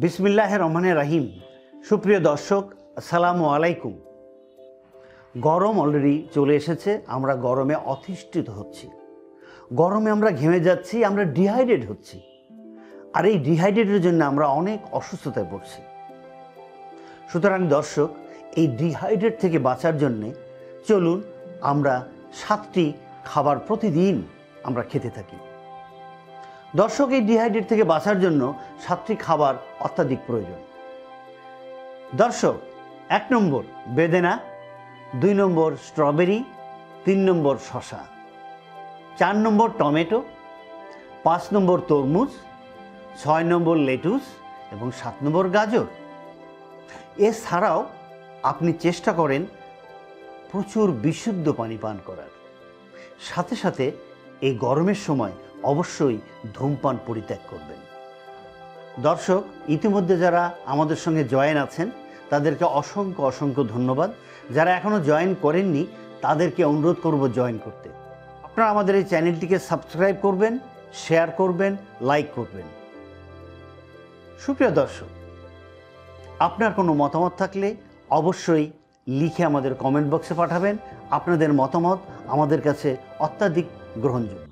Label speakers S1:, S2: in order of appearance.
S1: বিসমিল্লাহির রহমানির রহিম। সুপ্রিয় দর্শক, আসসালামু আলাইকুম। গরম অলরেডি চলে এসেছে, আমরা গরমে অতিষ্ঠিত হচ্ছি, গরমে আমরা ঘেমে যাচ্ছি, আমরা ডিহাইড্রেট হচ্ছি। আর এই ডিহাইড্রেটের জন্য আমরা অনেক অসুস্থতায় পড়ছি। সুতরাং দর্শক, এই ডিহাইড্রেট থেকে বাঁচার জন্যে চলুন আমরা 7টি খাবার প্রতিদিন আমরা খেতে থাকি। দর্শক, এই ডিহাইড্রেট থেকে বাঁচার জন্য 7টি খাবার অত্যাধিক প্রয়োজন। দর্শক, 1 নম্বর বেদেনা, 2 নম্বর স্ট্রবেরি, 3 নম্বর শসা, 4 নম্বর টমেটো, 5 নম্বর তরমুজ, 6 নম্বর লেটুস এবং 7 নম্বর গাজর। এছাড়াও আপনি চেষ্টা করেন প্রচুর বিশুদ্ধ পানি পান করার, সাথে সাথে এই গরমের সময় অবশ্যই ধূমপান পরিত্যাগ করবেন। দর্শক, ইতিমধ্যে যারা আমাদের সঙ্গে জয়েন আছেন তাদেরকে অসংখ্য অসংখ্য ধন্যবাদ। যারা এখনও জয়েন করেননি তাদেরকে অনুরোধ করব জয়েন করতে। আপনারা আমাদের এই চ্যানেলটিকে সাবস্ক্রাইব করবেন, শেয়ার করবেন, লাইক করবেন। সুপ্রিয় দর্শক, আপনার কোনো মতামত থাকলে অবশ্যই লিখে আমাদের কমেন্ট বক্সে পাঠাবেন। আপনাদের মতামত আমাদের কাছে অত্যাধিক গ্রহণযোগ্য।